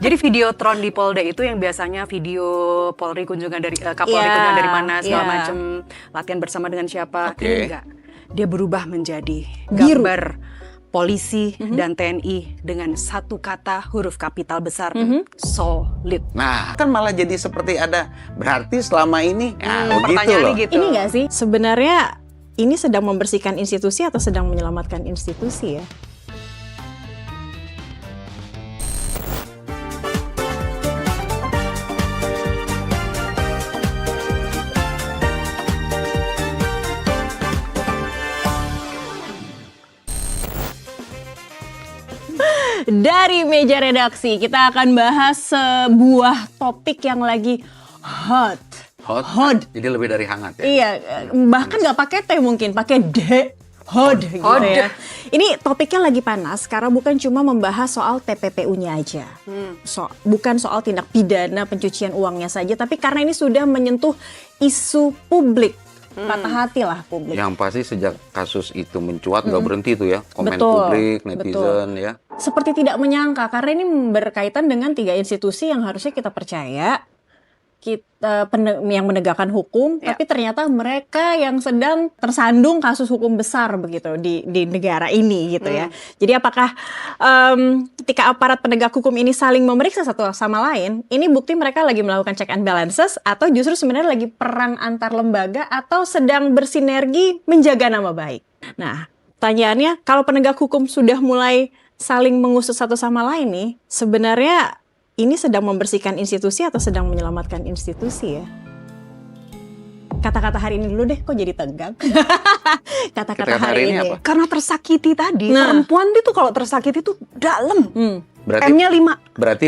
Jadi videotron di Polda itu yang biasanya video Polri kunjungan dari Kapolri kunjungan dari mana segala macam, latihan bersama dengan siapa. Ini enggak. Dia berubah menjadi gambar polisi dan TNI dengan satu kata huruf kapital besar, solid. Nah, kan malah jadi seperti ada berarti selama ini begitu loh. Gitu. Ini nggak sih sebenarnya ini sedang membersihkan institusi atau sedang menyelamatkan institusi ya? Dari meja redaksi kita akan bahas sebuah topik yang lagi hot. Jadi lebih dari hangat ya. Iya, bahkan nggak pakai T mungkin, pakai D. Hot gitu ya. Ini topiknya lagi panas karena bukan cuma membahas soal TPPU-nya aja. Bukan soal tindak pidana pencucian uangnya saja, tapi karena ini sudah menyentuh isu publik. Patah hati lah publik. Yang pasti sejak kasus itu mencuat nggak berhenti tuh ya, komen publik, netizen ya. Seperti tidak menyangka karena ini berkaitan dengan 3 institusi yang harusnya kita percaya, yang menegakkan hukum, tapi ternyata mereka yang sedang tersandung kasus hukum besar begitu di negara ini gitu ya. Jadi apakah ketika aparat penegak hukum ini saling memeriksa satu sama lain, ini bukti mereka lagi melakukan check and balances atau justru sebenarnya lagi perang antar lembaga atau sedang bersinergi menjaga nama baik. Nah, pertanyaannya kalau penegak hukum sudah mulai saling mengusut satu sama lain nih, sebenarnya ini sedang membersihkan institusi atau sedang menyelamatkan institusi ya? Kata-kata hari ini dulu deh, kok jadi tegang? Kata-kata hari ini. Apa? Karena tersakiti tadi, perempuan itu kalau tersakiti itu dalam. Berarti M-nya 5. Berarti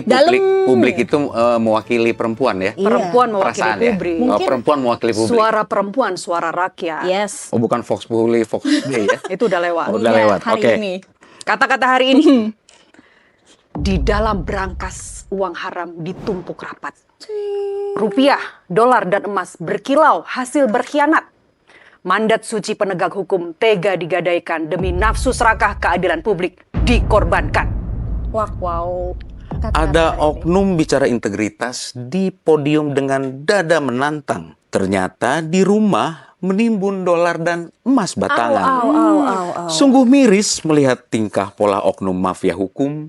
publik itu mewakili perempuan ya? Perempuan mewakili Perasaan publik. Ya? Perempuan mewakili publik. Suara perempuan, suara rakyat. Yes. Oh, bukan Vox Populi, Vox Day ya? Itu udah lewat. Udah lewat. Hari Oke. ini. Kata-kata hari ini. Di dalam berangkas uang haram ditumpuk rapat. Rupiah, dolar, dan emas berkilau hasil berkhianat. Mandat suci penegak hukum tega digadaikan demi nafsu serakah keadilan publik dikorbankan. Wow. Ada oknum bicara integritas di podium dengan dada menantang. Ternyata di rumah menimbun dolar dan emas batangan. Sungguh miris melihat tingkah pola oknum mafia hukum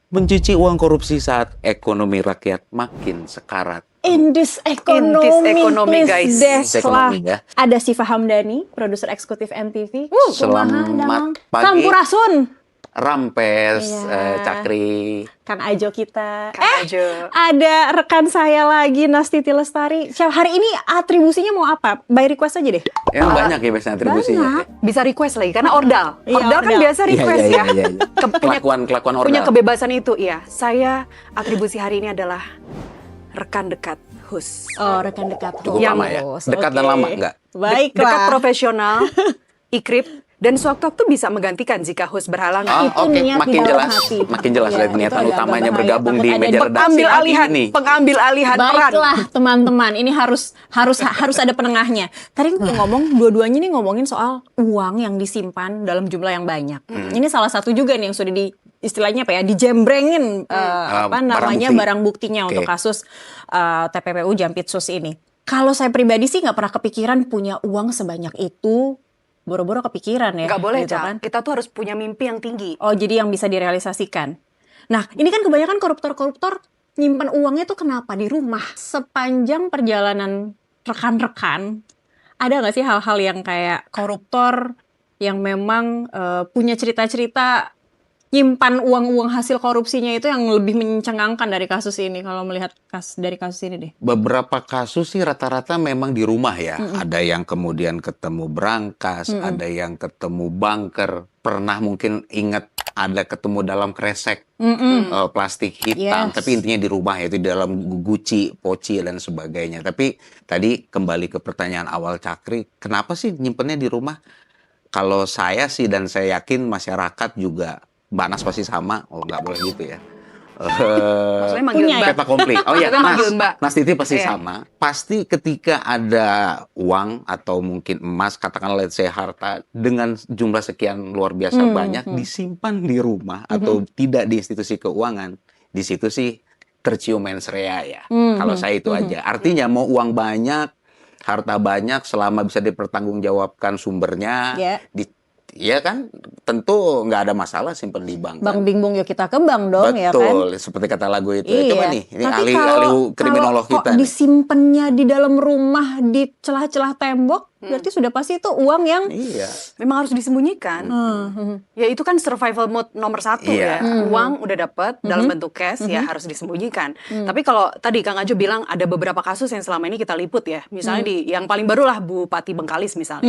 mencuci uang korupsi saat ekonomi rakyat makin sekarat. Indis ekonomi, ekonomi, guys. Indis ekonomi, ya. Ada Siva Hamdani, produser eksekutif MTV. Selamat pagi. Sampurasun. Rampes, Cakri. Kang Ajo kita. Ajo. Ada rekan saya lagi, Nastiti Lestari. Hari ini atribusinya mau apa? By request aja deh. Yang banyak ya biasanya atribusinya. Ya. Bisa request lagi karena ordal. Iya, Ordal kan ordal. biasa request ya. Kelakuan ordal. Punya kebebasan itu, iya. Saya atribusi hari ini adalah rekan dekat host. Oh, rekan dekat. Cukup lama ya? Dekat dan lama enggak? Baiklah. Dekat profesional, ikrip, dan sewaktu-waktu bisa menggantikan jika host berhalangan. Itu niat makin di dalam jelas. hati. Makin jelas Iya, dari itu niatan agak utamanya berbahaya. bergabung Takut di ada meja redaksi hari ini. Pengambil alihan peran. Baiklah teman-teman, ini harus ada penengahnya. Tadi ngomong dua-duanya nih ngomongin soal uang yang disimpan dalam jumlah yang banyak. Ini salah satu juga nih yang sudah istilahnya apa ya, dijembrengin barang buktinya untuk kasus TPPU Jampitsus ini. Kalau saya pribadi sih nggak pernah kepikiran punya uang sebanyak itu. Boro-boro kepikiran ya. Nggak boleh, gitu kan? Kita tuh harus punya mimpi yang tinggi. Oh, jadi yang bisa direalisasikan. Nah, ini kan kebanyakan koruptor-koruptor nyimpan uangnya tuh kenapa di rumah? Sepanjang perjalanan rekan-rekan, ada nggak sih hal-hal yang kayak koruptor yang memang punya cerita-cerita nyimpan uang-uang hasil korupsinya itu yang lebih mencengangkan dari kasus ini kalau melihat dari kasus ini deh? Beberapa kasus sih rata-rata memang di rumah ya. Ada yang kemudian ketemu berangkas, ada yang ketemu bunker. Pernah mungkin ingat ada ketemu dalam kresek plastik hitam. Tapi intinya di rumah, yaitu di dalam guci, poci, dan sebagainya. Tapi tadi kembali ke pertanyaan awal Cakri, kenapa sih nyimpennya di rumah? Kalau saya sih, dan saya yakin masyarakat juga, Mbak Nas pasti sama. Oh, nggak boleh gitu ya. Maksudnya manggil Mbak. Peta kompli. Oh ya, Maksudnya manggil Mbak. Nas Titi pasti Iya. sama. Pasti ketika ada uang atau mungkin emas, katakanlah let's say harta dengan jumlah sekian luar biasa banyak disimpan di rumah atau tidak di institusi keuangan. Di situ sih tercium mens rea ya. Kalau saya itu aja. Artinya mau uang banyak, harta banyak, selama bisa dipertanggungjawabkan sumbernya, Ya. ya kan, tentu nggak ada masalah simpen di bank. Bang kan. bingbong yuk kita ke bank dong, ya kan? Betul, seperti kata lagu itu. Coba nih, ini Tapi ahli kriminolog kalau kita kok nih. disimpannya di dalam rumah di celah-celah tembok, berarti sudah pasti itu uang yang Iya. Memang harus disembunyikan. Ya itu kan survival mode nomor 1 Iya. ya. Uang udah dapet dalam bentuk cash ya harus disembunyikan. Tapi kalau tadi Kang Ajo bilang ada beberapa kasus yang selama ini kita liput ya. Misalnya di yang paling baru lah Bupati Bengkalis misalnya.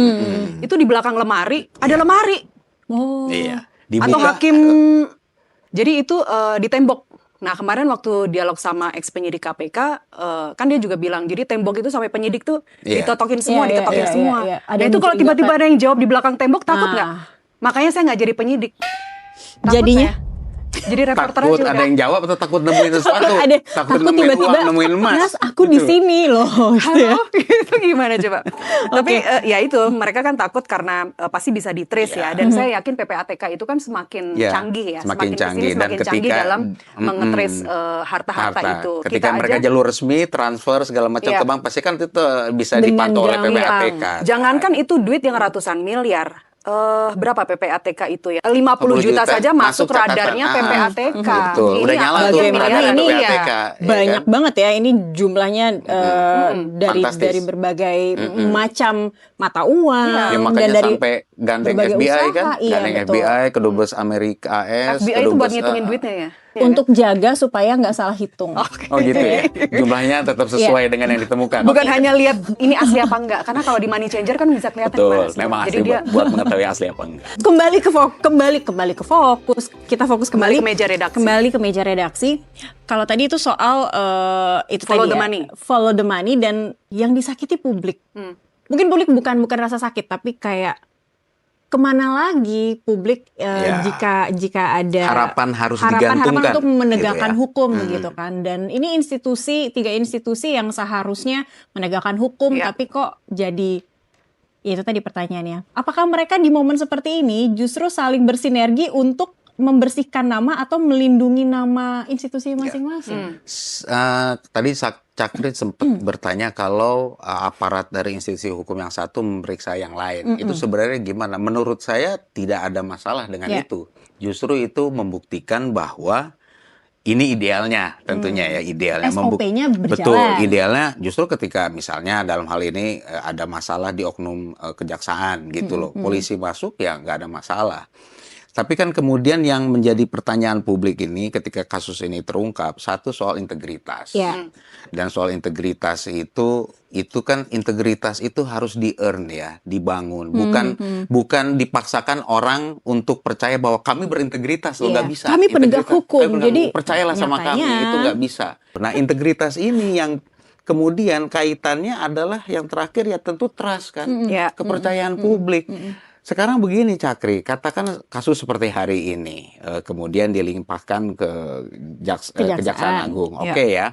Itu di belakang lemari ada lemari. Oh. Iya. Atau Dibuka. hakim. Jadi itu di tembok. Nah kemarin waktu dialog sama ex penyidik KPK, kan dia juga bilang, jadi tembok itu sampai penyidik tuh Iya. ditotokin semua, Iya, ditotokin iya, semua. iya, iya. Ada Nah yang itu kalau mencurigakan. tiba-tiba ada yang jawab di belakang tembok, takut nggak? Ah. Makanya saya nggak jadi penyidik. Takut Jadinya? saya. Jadi reporter Takut aja ada yang jawab atau takut nemuin sesuatu? Takut nemuin tiba-tiba, uang, nemuin emas. Mas, aku di Gitu. sini loh. Halo, itu gimana coba? Tapi ya itu mereka kan takut karena pasti bisa di-trace ya. Dan saya yakin PPATK itu kan semakin Ya, canggih ya. semakin kesini canggih. Dan semakin canggih ketika dalam mengetrace harta-harta itu. Ketika mereka aja jalur resmi, transfer segala macam Iya. ke bank, pasti kan itu bisa Dengan dipantau oleh gampang. PPATK. Jangankan itu duit yang ratusan miliar. Berapa PPATK itu ya? 50 50 juta juta saja masuk catatan. radarnya PPATK. Betul. Ini Udah nyala apa tuh miliaran radar ini ya. PPATK. ya Banyak kan? banget ya ini jumlahnya Fantastis. dari berbagai macam mata uang Ya dan makanya dari sampai gandeng berbagai FBI usaha. kan, Iya, gandeng betul. FBI, kedubes Amerika AS, FBI itu buat ngitungin duitnya ya? untuk jaga supaya nggak salah hitung. Oh gitu ya, jumlahnya tetap sesuai dengan yang ditemukan. Bukan hanya lihat ini asli apa enggak, karena kalau di money changer kan bisa kelihatan Betul, gimana sih. memang Jadi asli dia buat mengetahui asli apa enggak. Kembali ke fokus. Kita fokus kembali Kembali ke meja redaksi. Kembali ke meja redaksi. Kalau tadi itu soal itu Follow tadi the ya, money. follow the money dan yang disakiti publik. Mungkin publik bukan rasa sakit tapi kayak kemana lagi publik Ya. jika ada Harapan harus harapan digantungkan, untuk menegakkan gitu ya. hukum gitu kan. Dan ini tiga institusi yang seharusnya menegakkan hukum Ya. tapi kok jadi ya itu tadi pertanyaannya. Apakah mereka di momen seperti ini justru saling bersinergi untuk membersihkan nama atau melindungi nama institusi masing-masing? Tadi Cakri sempat bertanya kalau aparat dari institusi hukum yang satu memeriksa yang lain. Itu sebenarnya gimana? Menurut saya tidak ada masalah dengan Ya. itu. Justru itu membuktikan bahwa ini idealnya tentunya ya, idealnya. SOP-nya berjalan. Betul, idealnya justru ketika misalnya dalam hal ini ada masalah di oknum kejaksaan gitu loh. Polisi masuk ya nggak ada masalah. Tapi kan kemudian yang menjadi pertanyaan publik ini ketika kasus ini terungkap, satu soal integritas. Ya. Dan soal integritas itu kan integritas itu harus di-earn ya, dibangun. Bukan dipaksakan orang untuk percaya bahwa kami berintegritas loh, Iya. nggak bisa. Kami penegak Integritas- hukum, jadi percayalah sama kami, nyatanya- itu nggak bisa. Nah, integritas ini yang kemudian kaitannya adalah yang terakhir ya tentu trust kan, Ya. kepercayaan publik. Sekarang begini Cakri, katakan kasus seperti hari ini, kemudian dilimpahkan ke Kejaksaan Agung, Ya. oke ya.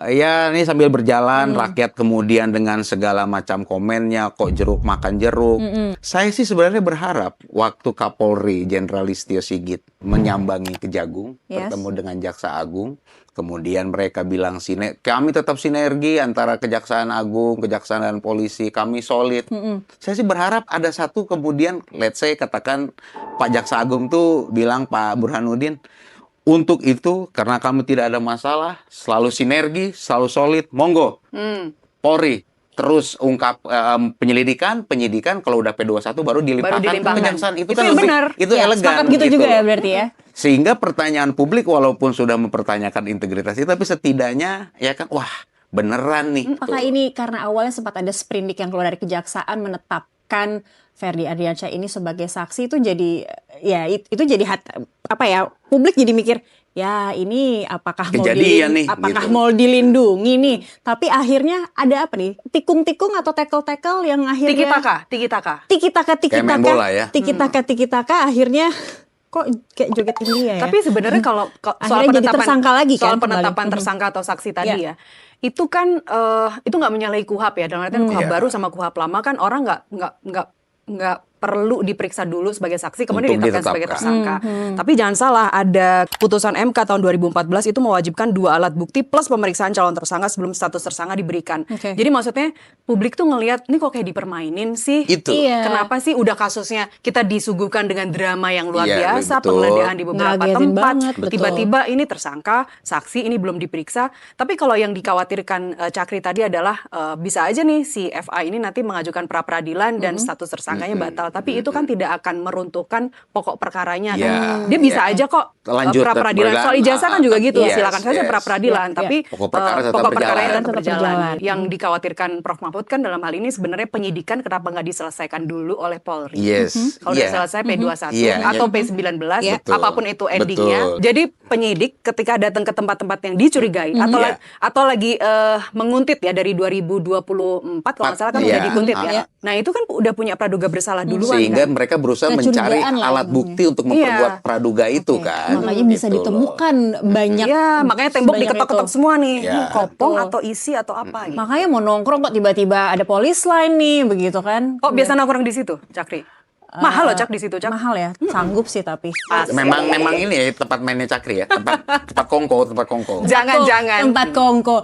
Ya ini sambil berjalan rakyat kemudian dengan segala macam komennya kok jeruk makan jeruk. Saya sih sebenarnya berharap waktu Kapolri Jenderal Listio Sigit menyambangi Kejagung Yes. bertemu dengan Jaksa Agung, kemudian mereka bilang kami tetap sinergi antara Kejaksaan Agung, Kejaksaan dan polisi, kami solid. Saya sih berharap ada satu kemudian let's say katakan Pak Jaksa Agung tuh bilang Pak Burhanuddin, untuk itu, karena kami tidak ada masalah, selalu sinergi, selalu solid, monggo. Polri, terus ungkap penyidikan, kalau udah P21 baru dilimpahkan ke dilimpahkan. Kejaksaan. Itu Itu kan yang lebih, benar. itu Ya, elegan. sepakat gitu juga ya berarti ya. Sehingga pertanyaan publik walaupun sudah mempertanyakan integritas itu, tapi setidaknya ya kan, wah beneran nih. Apakah ini karena awalnya sempat ada sprindik yang keluar dari kejaksaan menetapkan Ferdy Ardiansyah ini sebagai saksi, itu jadi ya itu jadi publik jadi mikir ya ini apakah Kejadian nih, gitu. mau dilindungi nih, tapi akhirnya ada apa nih, tikung-tikung atau tackle-tackle yang akhirnya Tiki-taka. Kayak main bola ya. tiki-taka akhirnya kok kayak joget India ya. Tapi sebenarnya kalau soal Akhirnya jadi penetapan tersangka lagi kan soal kembali. penetapan tersangka atau saksi tadi Ya. ya, itu kan itu nggak menyalahi KUHP ya. Dalam artian KUHP Iya. baru sama KUHP lama kan orang nggak perlu diperiksa dulu sebagai saksi, kemudian Untuk ditetapkan sebagai ditetapkan. tersangka. Tapi jangan salah, ada putusan MK tahun 2014 itu mewajibkan 2 alat bukti plus pemeriksaan calon tersangka sebelum status tersangka diberikan. Oke. Jadi maksudnya publik tuh ngelihat, ini kok kayak dipermainin sih? Itu. Iya. Kenapa sih udah kasusnya kita disuguhkan dengan drama yang luar Iya, biasa, betul. penggeledahan di beberapa Ngagetin tempat, banget, betul. tiba-tiba ini tersangka, saksi ini belum diperiksa. Tapi kalau yang dikhawatirkan Cakri tadi adalah bisa aja nih si FA ini nanti mengajukan pra peradilan dan status tersangkanya batal. Tapi itu kan tidak akan meruntuhkan pokok perkaranya kan. Iya, Dia bisa iya. aja kok Lanjut pra peradilan. ke Soal ijazah kan juga gitu, yes, silakan saja yes. pra peradilan. Iya, Tapi Pokok perkara tetap pokok perkaranya berjalan. tetap Tetap berjalan. berjalan. Yang dikhawatirkan Prof Mahfud kan dalam hal ini sebenarnya penyidikan kenapa nggak diselesaikan dulu oleh Polri. Yes. Kalau Iya. udah selesai P21 Iya, atau iya. P19, Betul. apapun itu endingnya. Betul. Jadi penyidik ketika datang ke tempat-tempat yang dicurigai Iya. atau lagi menguntit ya dari 2024 kalau nggak salah kan Iya. udah dikuntit Ah. ya. Nah itu kan udah punya praduga bersalah duluan Sehingga kan. mereka berusaha mencari Kecurigaan lah alat namanya. bukti untuk memperkuat Iya. praduga itu kan. Makanya bisa Gitu loh. ditemukan banyak. Iya, makanya tembok sebanyak diketok-ketok itu. semua nih. Iya. Kopong Betul. atau isi atau apa gitu. Makanya mau nongkrong kok tiba-tiba ada polis line nih, begitu kan? Kok biasa nongkrong di situ, Cakri? Mahal loh Cak di situ, Cak. Mahal ya, sanggup sih tapi. Memang ini ya tempat mainnya Cakri ya, tempat kongko. Jangan-jangan. Tempat kongko.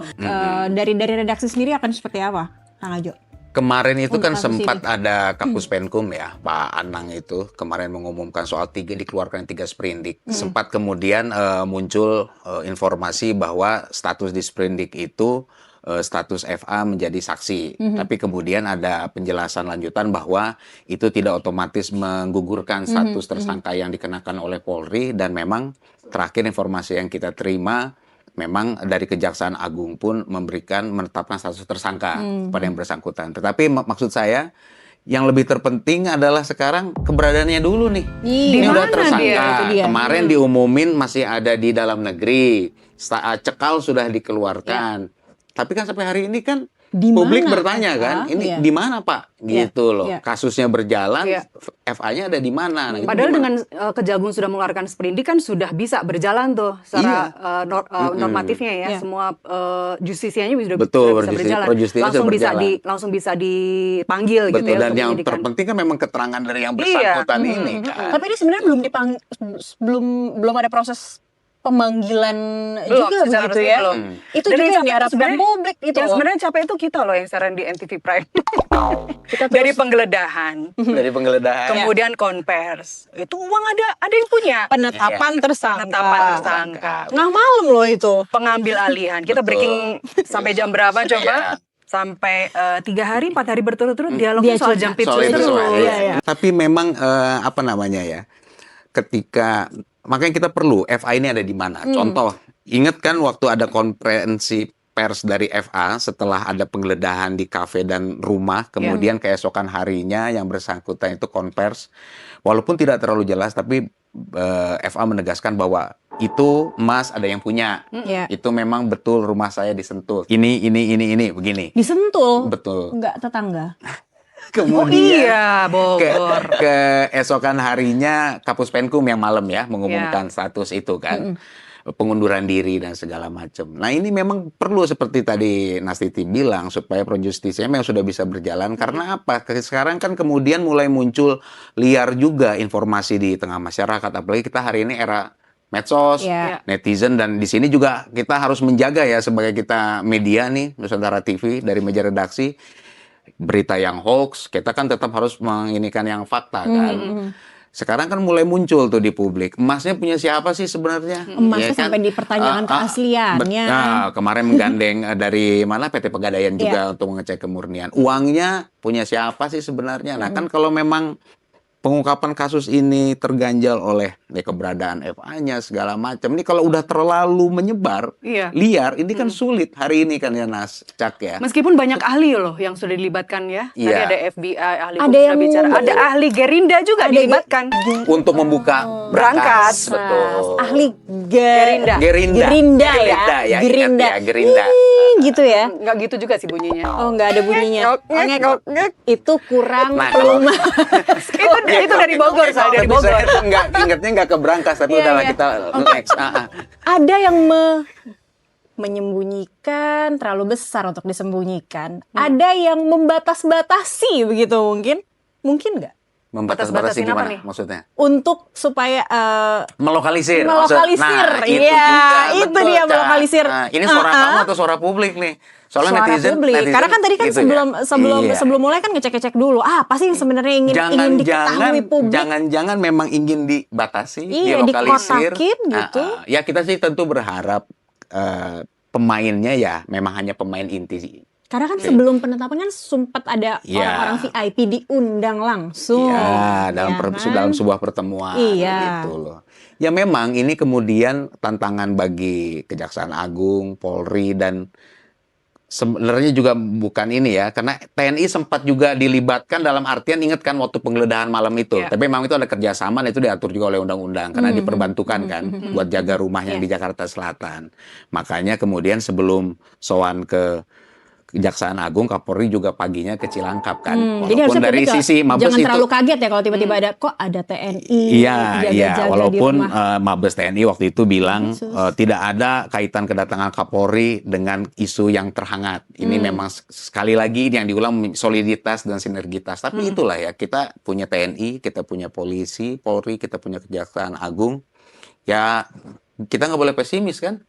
Dari redaksi sendiri akan seperti apa, Kang Ajo? Kemarin itu kan Untuk kasus sempat ini. ada Kapus Penkum ya, Pak Anang itu kemarin mengumumkan soal dikeluarkan 3 sprindik. Sempat kemudian muncul informasi bahwa status di sprindik itu status FA menjadi saksi. Tapi kemudian ada penjelasan lanjutan bahwa itu tidak otomatis menggugurkan status tersangka yang dikenakan oleh Polri, dan memang terakhir informasi yang kita terima memang dari Kejaksaan Agung pun menetapkan status tersangka pada yang bersangkutan. Tetapi maksud saya yang lebih terpenting adalah sekarang keberadaannya dulu nih. Iya. Ini udah Di mana tersangka. dia? Itu dia. Kemarin diumumin masih ada di dalam negeri. Cekal sudah dikeluarkan. Tapi kan sampai hari ini kan Di publik mana, bertanya Pak? kan, ini Iya. di mana Pak? Gitu loh. Iya. Kasusnya berjalan, Iya. FA-nya ada di mana? Nah, itu Padahal gimana? dengan Kejagung sudah mengeluarkan sprindik kan sudah bisa berjalan tuh secara normatifnya ya. Iya. Semua justisianya sudah Betul, bisa berjalan. pro justisia Langsung sudah bisa berjalan. langsung bisa dipanggil gitu Betul, ya. dan untuk yang penyidikan. terpenting kan memang keterangan dari yang Iya. bersangkutan ini kan. Tapi ini sebenarnya belum ada proses pemanggilan Belum, juga secara begitu resmi ya. belum. Itu Dan juga yang yang capek diharapkan sebenarnya- publik itu. Yang sebenarnya capek itu kita loh yang siaran di NTV Prime. Kita Dari penggeledahan, Dari penggeledahan. kemudian konvers. Itu uang ada yang punya. penetapan tersangka. Penetapan tersangka. Tengah malam loh itu. Pengambil alihan. Kita Betul. breaking sampai jam berapa coba? Iya. Sampai 3 hari, 4 hari berturut-turut dialog Dia soal cerita. jam Soal itu terus. semua, Iya, iya. Tapi memang apa namanya ya, ketika makanya kita perlu FA ini ada di mana. Contoh, ingat kan waktu ada konferensi pers dari FA setelah ada penggeledahan di kafe dan rumah, kemudian keesokan harinya yang bersangkutan itu konvers, walaupun tidak terlalu jelas, tapi FA menegaskan bahwa itu emas ada yang punya. Iya. Itu memang betul rumah saya disentuh. Ini begini. Disentul. Betul. Enggak tetangga. Oh Kemudian iya, Bogor. keesokan harinya Kapus Penkum yang malam ya mengumumkan status itu kan. Pengunduran diri dan segala macam. Nah, ini memang perlu seperti tadi Nastiti bilang supaya pro justisia memang sudah bisa berjalan. Karena apa? Sekarang kan kemudian mulai muncul liar juga informasi di tengah masyarakat, apalagi kita hari ini era medsos, Iya. netizen, dan di sini juga kita harus menjaga ya sebagai kita media nih, Nusantara TV dari meja redaksi, berita yang hoax, kita kan tetap harus menginikan yang fakta kan. Sekarang kan mulai muncul tuh di publik. Emasnya punya siapa sih sebenarnya? Emasnya Ya kan? sampai dipertanyakan keasliannya. Kemarin menggandeng dari mana PT Pegadaian juga untuk mengecek kemurnian. Uangnya punya siapa sih sebenarnya? Nah, kan kalau memang pengungkapan kasus ini terganjal oleh keberadaan FA-nya segala macam. Ini kalau udah terlalu menyebar, Iya. liar, ini kan sulit hari ini kan ya Cak ya. Meskipun banyak ahli loh yang sudah dilibatkan ya. Tadi Iya. ada FBI, ahli Ada hukum yang sudah bicara. Ada ahli Gerinda juga dilibatkan. Untuk membuka Berangkas. Betul. Ahli Gerinda. Gerinda ya. Gerinda. Gerinda. Gerinda. Gitu ya. Nggak gitu juga sih bunyinya. Oh, nggak ada bunyinya. Itu kurang Nah, pelumas. itu dari Bogor, saya dari Tapi Bogor. saya ingatnya nggak ke Berangkas, tapi Iya, udahlah iya. kita next. Ada yang menyembunyikan terlalu besar untuk disembunyikan. Ada yang membatas-batasi begitu mungkin. Mungkin nggak? Membatas-batasi Batas-batasin apa gimana nih? maksudnya? Untuk supaya melokalisir. melokalisir. Nah, itu Iya, juga, itu betul, dia Ca. melokalisir. Nah, ini suara kamu atau suara publik nih? Soalnya suara netizen, publik. Karena kan tadi kan gitu ya. Iya. sebelum mulai kan ngecek-ngecek dulu. Apa sih yang sebenarnya ingin diketahui publik? Jangan-jangan memang ingin dibatasi, Iya, dilokalisir. dikotakin gitu. Ya kita sih tentu berharap pemainnya ya memang hanya pemain inti sih. Karena kan sebelum penetapan kan sempat ada Iya. orang-orang VIP diundang langsung. Ya, dalam ya kan? dalam sebuah pertemuan Iya. gitu loh. Ya memang ini kemudian tantangan bagi Kejaksaan Agung, Polri dan sebenarnya juga bukan ini ya, karena TNI sempat juga dilibatkan dalam artian ingat kan waktu penggeledahan malam itu. Iya. Tapi memang itu ada kerjasama dan itu diatur juga oleh undang-undang karena diperbantukan kan buat jaga rumahnya di Jakarta Selatan. Makanya kemudian sebelum sowan ke Kejaksaan Agung, Kapolri juga paginya ke Cilangkap kan. Jadi Walaupun harusnya dari publik sisi Mabes jangan itu terlalu kaget ya kalau tiba-tiba ada kok ada TNI iya, jaga-jaga di walaupun rumah. Mabes TNI waktu itu bilang tidak ada kaitan kedatangan Kapolri dengan isu yang terhangat. Ini memang sekali lagi yang diulang soliditas dan sinergitas. Tapi itulah ya, kita punya TNI, kita punya polisi, Polri, kita punya Kejaksaan Agung. Ya kita nggak boleh pesimis kan?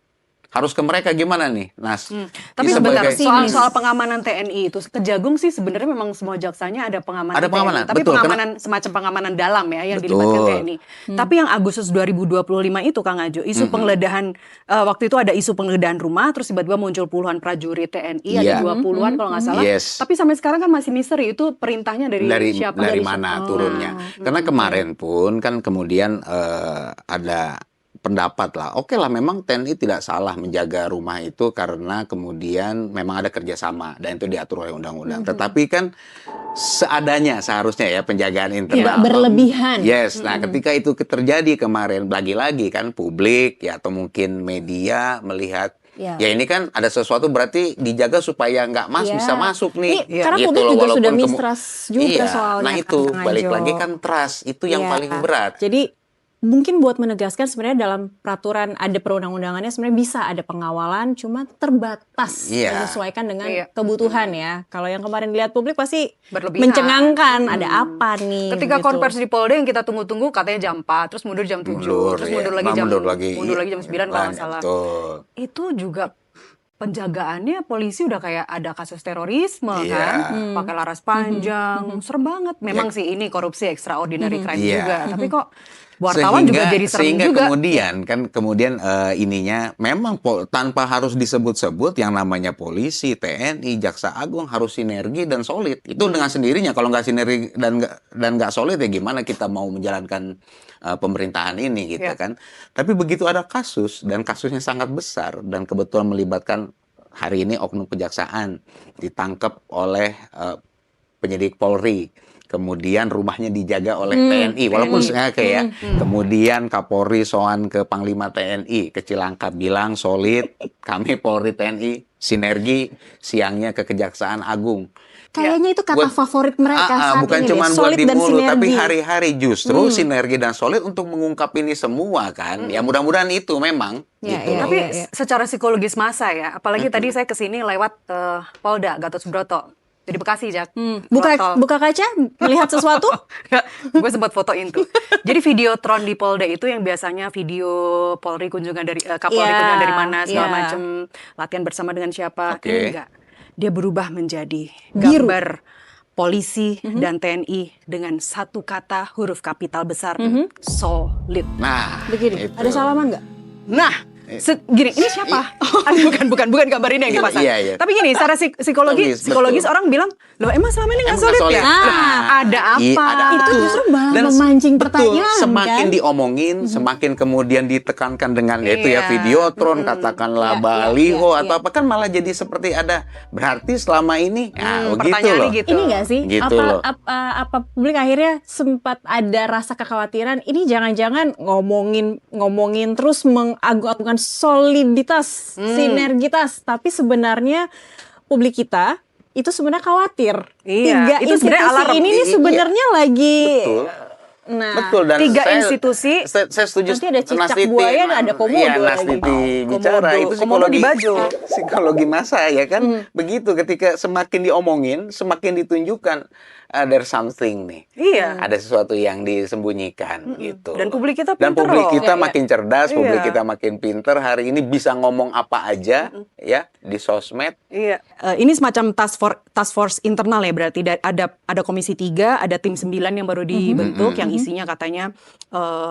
Harus ke mereka gimana nih, Nas? Tapi Ini sebentar, sebagai- soal pengamanan TNI itu, Kejagung sih sebenarnya memang semua jaksanya ada pengamanan Ada pengamanan, TNI. Tapi betul, pengamanan semacam pengamanan dalam ya yang Betul. dilibatkan TNI. Tapi yang Agustus 2025 itu Kang Ajo, isu penggeledahan, waktu itu ada isu penggeledahan rumah, terus tiba-tiba muncul puluhan prajurit TNI, Iya. ada 20-an kalau nggak salah. Yes. Tapi sampai sekarang kan masih misteri, itu perintahnya dari siapa? dari Dari mana siapa? turunnya. Karena kemarin pun kan kemudian ada pendapat lah, oke lah memang TNI tidak salah menjaga rumah itu karena kemudian memang ada kerjasama dan itu diatur oleh undang-undang. Tetapi kan seadanya seharusnya ya penjagaan internal. Tidak berlebihan. Yes, nah ketika itu terjadi kemarin lagi-lagi kan publik ya atau mungkin media melihat Ya. ya ini kan ada sesuatu berarti dijaga supaya nggak Iya. bisa masuk nih. Ini karena publik loh, juga walaupun sudah mistrust juga Iya, soalnya nah kan, itu Kang balik Anjo. lagi kan trust itu yang Iya. paling berat. Jadi mungkin buat menegaskan sebenarnya dalam peraturan ada perundang-undangannya sebenarnya bisa ada pengawalan cuma terbatas Iya. menyesuaikan dengan Iya. kebutuhan ya. Kalau yang kemarin dilihat publik pasti Berlebihan. mencengangkan ada apa nih. Ketika gitu. konversi di Polda yang kita tunggu-tunggu katanya jam 4, terus mundur jam 7, terus mundur lagi jam mundur lagi jam 9 kalau nggak salah. Betul. Itu juga penjagaannya polisi udah kayak ada kasus terorisme Iya. kan, pakai laras panjang, serem banget. Memang sih ini korupsi extraordinary crime Iya. juga, tapi kok wartawan juga jadi serem sehingga juga. kemudian ininya memang tanpa harus disebut-sebut yang namanya polisi, TNI, Jaksa Agung harus sinergi dan solid. Itu dengan sendirinya kalau nggak sinergi dan nggak solid ya gimana kita mau menjalankan pemerintahan ini gitu Iya. kan. Tapi begitu ada kasus dan kasusnya sangat besar dan kebetulan melibatkan hari ini oknum kejaksaan ditangkap oleh penyidik Polri. Kemudian rumahnya dijaga oleh TNI, walaupun kayak kemudian Kapolri soan ke Panglima TNI, ke Cilangkap bilang solid, kami Polri TNI sinergi, siangnya ke Kejaksaan Agung. Kayaknya itu kata Buat- favorit mereka saat bukan ini cuma deh, buat solid di dan mulut, sinergi. tapi hari-hari justru sinergi dan solid untuk mengungkap ini semua kan. Ya mudah-mudahan itu memang Ya, gitu. ya, Tapi ya. secara psikologis masa ya, apalagi tadi saya kesini lewat Polda Gatot Subroto. Jadi Bekasi, Jak. Buka kaca melihat sesuatu? Gue sempat fotoin tuh. Jadi Videotron di Polda itu yang biasanya video Polri kunjungan dari Kapolri Iya, kunjungan dari mana segala iya. macam, latihan bersama dengan siapa. Oke. Ini enggak. Dia berubah menjadi Biru. gambar polisi dan TNI dengan satu kata huruf kapital besar, solid. Nah, Begini, itu. ada salaman nggak? Nah, gini, ini siapa? bukan gambar ini yang dipasang. Iya, iya. Tapi gini, secara psikologis Betul. orang bilang, loh emang selama ini nggak Emang solid nggak ya? solid? Nah, Nah, ada apa? iya, ada Itu justru malah Dan memancing betul, pertanyaan semakin kan? diomongin, semakin kemudian ditekankan dengan yaitu ya Iya. Videotron, katakanlah Iya, baliho iya, atau apa kan malah jadi seperti ada berarti selama ini, nah begitu pertanyaannya loh. gitu. Ini nggak sih? Gitu loh. Apa publik akhirnya sempat ada rasa kekhawatiran ini jangan-jangan ngomongin terus mengagung-agungkan soliditas, sinergitas, tapi sebenarnya publik kita itu sebenarnya khawatir. Iya, Tiga itu sebenarnya institusi alarm. ini nih Iya, sebenarnya lagi Betul. Nah, Betul, dan 3 saya, institusi. saya setuju. Nanti ada cicak Nastiti, buaya, ada komodo Iya, lagi. Nastiti bicara Komodo. itu Komodo di psikologi, Bajo. psikologi masa ya kan. Begitu ketika semakin diomongin, semakin ditunjukkan there's something nih. Iya. Ada sesuatu yang disembunyikan gitu. Dan publik kita Dan pinter publik loh. kita Iya, iya. makin cerdas, publik Iya. kita makin pinter. Hari ini bisa ngomong apa aja ya di sosmed. Iya. Ini semacam task force internal ya, berarti ada komisi 3, ada tim 9 yang baru dibentuk yang isinya katanya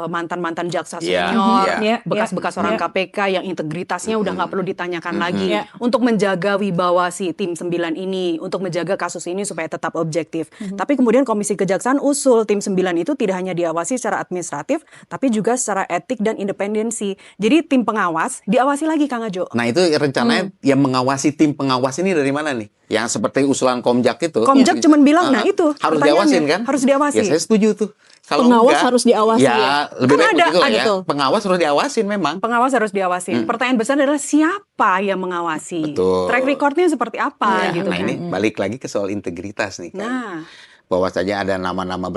mantan-mantan jaksa Iya, senior, iya. bekas-bekas orang KPK yang integritasnya udah nggak perlu ditanyakan lagi Iya. untuk menjaga wibawa si tim 9 ini, untuk menjaga kasus ini supaya tetap objektif. Tapi kemudian Komisi Kejaksaan usul tim 9 itu tidak hanya diawasi secara administratif, tapi juga secara etik dan independensi. Jadi tim pengawas diawasi lagi, Kang Ajo. Nah itu rencananya yang mengawasi tim pengawas ini dari mana nih? Yang seperti usulan Komjak itu. Komjak cuman bilang, nah itu harus pertanyaannya. diawasin kan? Harus diawasi. Ya saya setuju tuh. Kalau Pengawas enggak, harus diawasi ya. ya? Lebih Kan baik ada, begitu lah ya. betul. Pengawas harus diawasin memang. Pengawas harus diawasin. Pertanyaan besar adalah siapa yang mengawasi? Betul. Track recordnya seperti apa Ya, gitu nah kan? ini balik lagi ke soal integritas nih kan. Nah, Bahwa saja ada nama-nama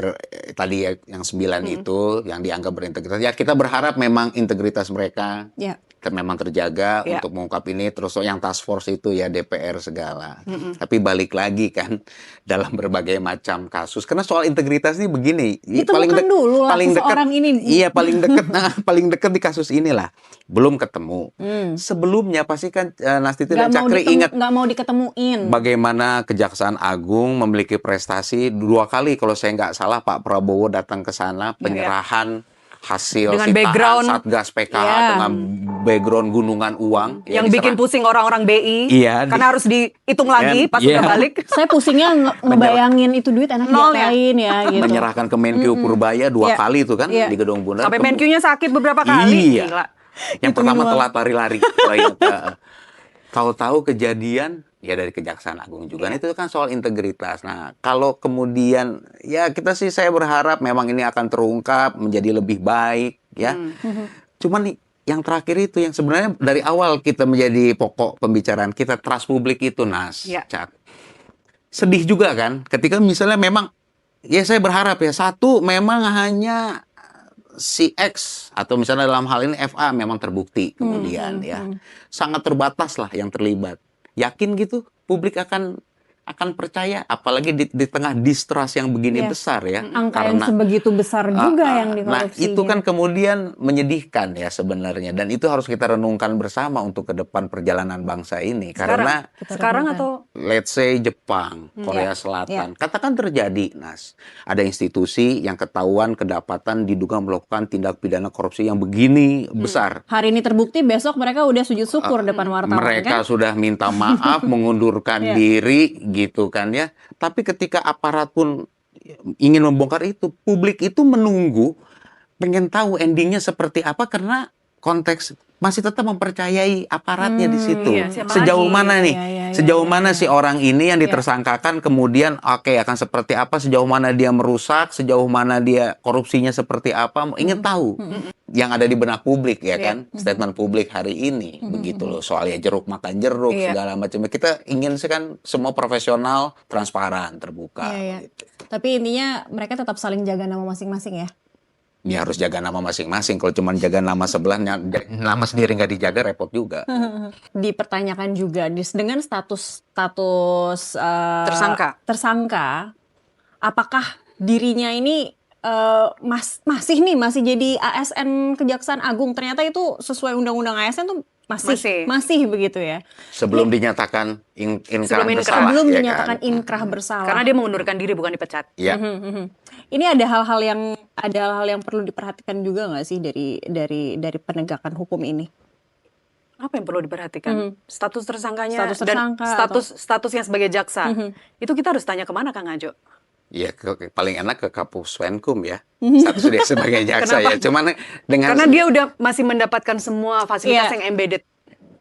tadi ya, yang 9 itu yang dianggap berintegritas. Ya kita berharap memang integritas mereka Ya. memang terjaga Ya. untuk mengungkap ini. Terus yang task force itu ya DPR segala. Tapi balik lagi kan dalam berbagai macam kasus. Karena soal integritas ini begini. Ditemukan dulu lah seseorang ini. Iya paling dekat, paling dekat di kasus inilah. Belum ketemu. Sebelumnya pasti kan Nastiti dan Cakri ingat nggak mau diketemuin. bagaimana Kejaksaan Agung memiliki prestasi 2 kali kalau saya nggak salah Pak Prabowo datang ke sana penyerahan hasil Dengan sitaan background. Satgas PKH Ya. dengan background gunungan uang yang bikin pusing orang-orang BI, Iya, karena harus dihitung lagi pas Iya. udah balik. Saya pusingnya ngebayangin itu duit enak Nol ya? diapain ya gitu. menyerahkan ke Menkyu Purbaya 2 Iya. kali itu kan Iya. di Gedung Bundar. Sampai Menkyu-nya sakit beberapa kali. Iya. Gila. Yang Itu pertama doang. telat lari-lari. Tahu-tahu kejadian ya dari Kejaksaan Agung juga. Nah, itu kan soal integritas. Nah, kalau kemudian ya saya berharap memang ini akan terungkap menjadi lebih baik ya. Cuman nih yang terakhir itu yang sebenarnya dari awal kita menjadi pokok pembicaraan kita trust publik itu Ya. Cak. Sedih juga kan ketika misalnya memang ya saya berharap ya satu memang hanya si X atau misalnya dalam hal ini FA memang terbukti kemudian ya sangat terbatas lah yang terlibat. Yakin gitu publik akan percaya apalagi di tengah distrust yang begini Iya. besar ya. Angka yang sebegitu besar juga yang Nah, dikorupsinya. itu kan kemudian menyedihkan ya sebenarnya dan itu harus kita renungkan bersama untuk ke depan perjalanan bangsa ini karena Sekarang atau let's say Jepang, Korea Selatan, katakan terjadi, Nas, ada institusi yang ketahuan kedapatan diduga melakukan tindak pidana korupsi yang begini besar. Hari ini terbukti, besok mereka udah sujud syukur depan wartawan Mereka kan? sudah minta maaf, mengundurkan diri, gitu kan ya. Tapi ketika aparat pun ingin membongkar itu, publik itu menunggu, pengen tahu endingnya seperti apa karena konteks masih tetap mempercayai aparatnya di situ. Iya, siapa Sejauh lagi? mana nih? Iya, Sejauh mana si orang ini yang ditersangkakan kemudian akan seperti apa? Sejauh mana dia merusak? Sejauh mana dia korupsinya seperti apa? Ingin tahu. Yang ada di benak publik ya kan? Statement publik hari ini begitu loh. Soalnya jeruk makan jeruk segala macam. Kita ingin sih kan semua profesional, transparan, terbuka. Iya, iya. Gitu. Tapi intinya mereka tetap saling jaga nama masing-masing ya. Ya harus jaga nama masing-masing. Kalau cuma jaga nama sebelahnya, nama sendiri nggak dijaga repot juga. Dipertanyakan juga dengan status tersangka, apakah dirinya ini masih jadi ASN Kejaksaan Agung? Ternyata itu sesuai undang-undang ASN tuh masih begitu ya. Sebelum dinyatakan inkrah Sebelum bersalah. Belum ya dinyatakan kan? inkrah bersalah. karena dia mengundurkan diri bukan dipecat. Ya. Ini ada hal-hal yang perlu diperhatikan juga nggak sih dari penegakan hukum ini? Apa yang perlu diperhatikan? Status tersangkanya Status tersangka dan statusnya sebagai jaksa. Itu kita harus tanya kemana, Kang Ajo? Ya paling enak ke Kapuspenkum ya. Status dia sebagai jaksa ya. Cuman dengan Karena dia udah masih mendapatkan semua fasilitas yang embedded.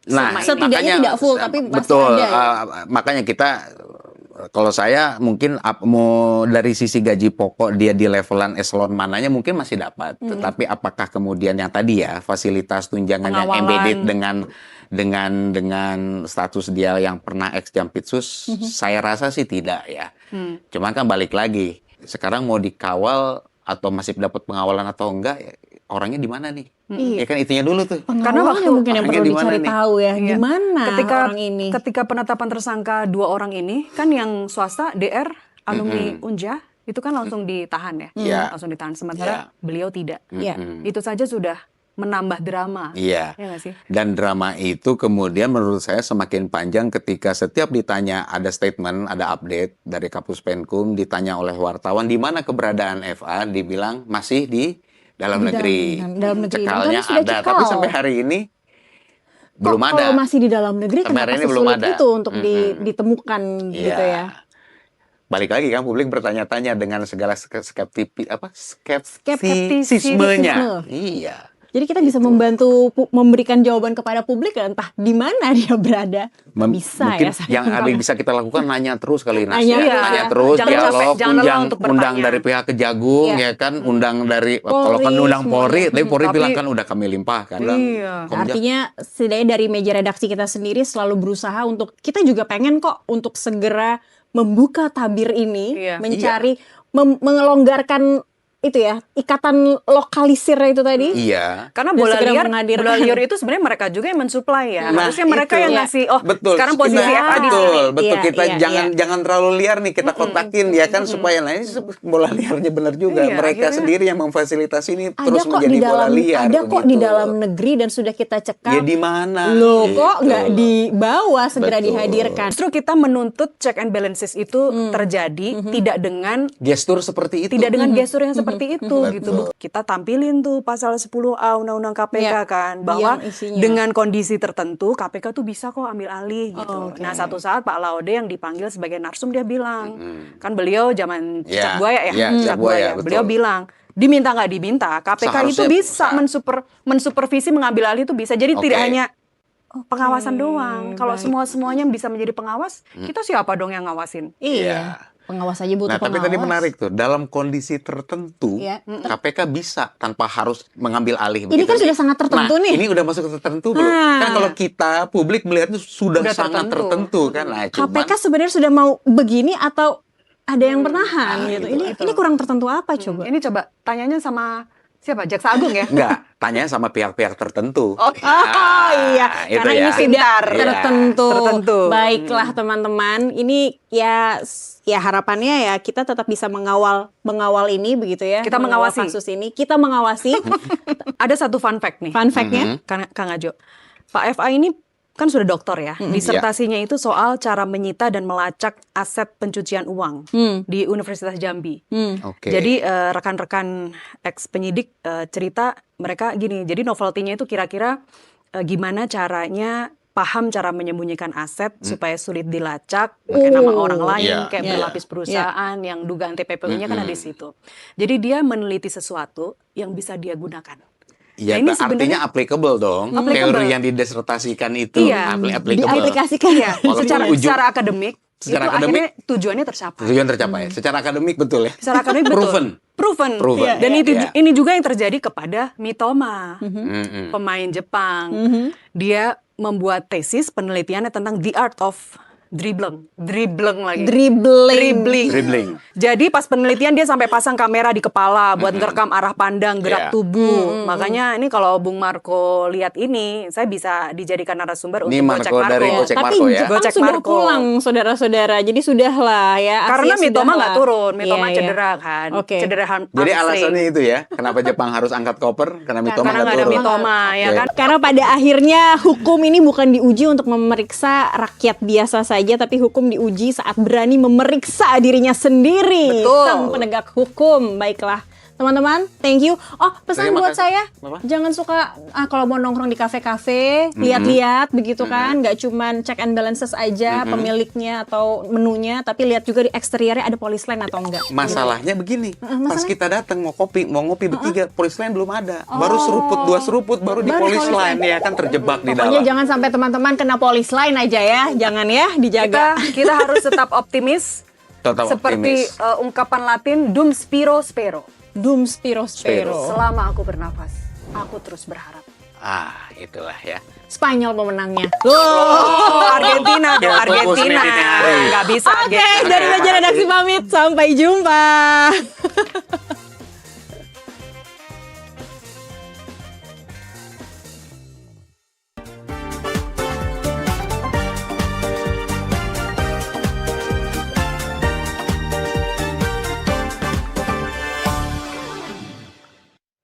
Nah, setidaknya tidak full tapi masih betul, ada ya. Makanya kita kalau saya mungkin mau dari sisi gaji pokok dia di levelan eselon mananya mungkin masih dapat. Tetapi apakah kemudian yang tadi ya fasilitas tunjangan yang Pengawalan. embedded dengan status dia yang pernah ex Jampitsus, saya rasa sih tidak ya. Cuman kan balik lagi, sekarang mau dikawal atau masih dapat pengawalan atau enggak, ya, orangnya di mana nih? Iya. Ya kan itunya dulu tuh. Karena Pengawalnya waktu- mungkin yang orangnya perlu di mana dicari nih? tahu ya, Iya. gimana orang ini. Ketika penetapan tersangka 2 orang ini, kan yang swasta DR alumni Unja itu kan langsung ditahan ya, Iya. langsung ditahan. Sementara beliau tidak. Iya. Itu saja sudah menambah drama. Iya. Ya nggak sih? Dan drama itu kemudian menurut saya semakin panjang ketika setiap ditanya ada statement, ada update dari Kapus Penkum, ditanya oleh wartawan di mana keberadaan FA, dibilang masih di dalam Di negeri. dalam negeri. Dan Cekalnya kami sudah ada, cekal. tapi sampai hari ini belum ada. Kalau masih di dalam negeri, Sampai kenapa hari ini belum sesulit ada. itu untuk ditemukan Iya. gitu ya? Balik lagi kan publik bertanya-tanya dengan segala skeptisismenya. Skeptisisme. Iya. Jadi kita bisa membantu memberikan jawaban kepada publik, entah di mana dia berada. Bisa Mungkin ya, saya yang ada bisa kita lakukan nanya terus kali Nas. Nanya, Ya. iya. Nanya terus, Jangan dialog, capek, jangan lelah undang, untuk undang bertanya. dari pihak Kejagung, Iya. ya kan, undang dari Polri, kalau kan undang semuanya. Polri, tapi Polri Tapi- bilang kan udah kami limpahkan. Bilang, Iya. Komjas, Artinya setidaknya dari meja redaksi kita sendiri selalu berusaha untuk, kita juga pengen kok untuk segera membuka tabir ini, Iya. mencari, mengelonggarkan itu ya, ikatan lokalisir itu tadi. iya. Karena Dan bola segera liar, menghadirkan. bola liar itu sebenarnya mereka juga yang mensuplai ya. Nah, Harusnya mereka itu. yang Iya. ngasih, oh Betul. sekarang posisi Kita- FA di betul, sini. betul. Iya, Kita iya, jangan terlalu liar nih, kita kontakin ya kan supaya nah ini bola liarnya benar juga. Iya, Mereka akhirnya- sendiri yang memfasilitasi ini Ada terus kok menjadi di bola dalam, liar. ada kok di begitu. dalam negeri dan sudah kita cekal. Ya di mana? Loh kok Gitu. nggak dibawa segera Betul. dihadirkan? Justru kita menuntut check and balances itu terjadi tidak dengan Gestur seperti itu. tidak dengan gestur yang seperti itu Betul. gitu. Kita tampilin tuh pasal 10A Undang-Undang KPK Iya. kan bahwa Yang isinya. dengan kondisi tertentu KPK tuh bisa kok ambil alih gitu. Oh, oke. Nah, satu saat Pak Laude yang dipanggil sebagai narsum dia bilang, kan beliau zaman Iya, cicak buaya ya, iya, cicak buaya, betul. Beliau bilang diminta nggak diminta, KPK itu Seharusnya bisa bisa. mensupervisi mengambil alih itu bisa. Jadi Oke. tidak hanya pengawasan doang. Kalau baik. semuanya bisa menjadi pengawas, kita siapa dong yang ngawasin? Iya. Pengawas aja butuh Nah, tapi pengawas. tadi menarik tuh, dalam kondisi tertentu, Iya. KPK bisa tanpa harus mengambil alih. Ini kan sudah sangat tertentu Nah, nih. ini udah masuk ke tertentu belum? Ah. Kan kalau kita, publik melihatnya sudah Udah sangat tertentu kan. Nah, cuman, KPK sebenarnya sudah mau begini atau ada yang bertahan gitu. Ini kurang tertentu apa coba? Ini coba tanyanya sama siapa? Jaksa Agung ya? enggak, tanya sama pihak-pihak tertentu. Oh, Oh iya, itu karena ya. ini sudah Pintar. tertentu. Tertentu. Baiklah teman-teman, ini ya harapannya ya kita tetap bisa mengawal ini begitu ya. Kita mengawal mengawasi. kasus ini. Kita mengawasi. Ada satu fun fact nih. Fun fact-nya, Kang Ajo. Pak FA ini kan sudah doktor ya. Disertasinya itu soal cara menyita dan melacak aset pencucian uang di Universitas Jambi. Oke. Jadi rekan-rekan ex penyidik cerita mereka gini. Jadi novelty-nya itu kira-kira gimana caranya paham cara menyembunyikan aset supaya sulit dilacak pakai nama orang lain Iya, kayak iya. berlapis perusahaan yang dugaan TPPU-nya kan ada di situ. Jadi dia meneliti sesuatu yang bisa dia gunakan. Ya, Nah, ini artinya sebenarnya- applicable dong. Applicable. Teori yang didesertasikan itu Iya. applicable. diaplikasikan. Iya, Walaupun secara akademik secara itu akademik, akhirnya tujuannya tercapai. Tujuan tercapai. Secara akademik betul ya. Secara akademik betul. Proven. Proven. Iya, dan Iya, itu iya. ini juga yang terjadi kepada Mitoma, Mm-mm. pemain Jepang. Dia membuat tesis penelitiannya tentang the art of dribbling lagi. Dribbling. Jadi pas penelitian dia sampai pasang kamera di kepala buat ngerekam arah pandang, gerak Iya. tubuh. Makanya ini kalau Bung Marco lihat ini, saya bisa dijadikan narasumber Ini untuk Marco Gocek dari Marco. Gocek Tapi Marco ya. Jepang Gocek sudah Marco. pulang saudara-saudara. Jadi sudahlah ya. Karena Asia Mitoma sudahlah. nggak turun, Mitoma Iya, iya. cedera kan, Oke. cedera Jadi hamstring. alasannya itu ya, kenapa Jepang harus angkat koper? Karena Mitoma Karena nggak nggak ada turun. Mitoma ya Oke. kan. Karena pada akhirnya hukum ini bukan diuji untuk memeriksa rakyat biasa saja, tapi hukum diuji saat berani memeriksa dirinya sendiri. Betul. Sang penegak hukum. Baiklah. Teman-teman, thank you. Oh, pesan Terima buat kasih. saya, Apa? jangan suka kalau mau nongkrong di kafe-kafe, lihat-lihat begitu kan, nggak cuman check and balances aja pemiliknya atau menunya, tapi lihat juga di eksteriornya ada polis line atau enggak. Masalahnya begini, pas kita datang mau ngopi bertiga, polis lain belum ada. Baru dua seruput baru di Baru polis polis lain ya kan terjebak di Pokoknya dalam. jangan sampai teman-teman kena polis line aja ya, jangan ya, dijaga. Kita harus tetap optimis. Tetap Seperti optimis. ungkapan Latin dum spiro spero. Dum spiro spero. Selama aku bernafas, aku terus berharap. Itulah ya. Spanyol pemenangnya. Oh, Argentina dong, Ya, fokus Argentina. nih, hari. Nggak bisa. Oke, dari meja redaksi pamit. Sampai jumpa.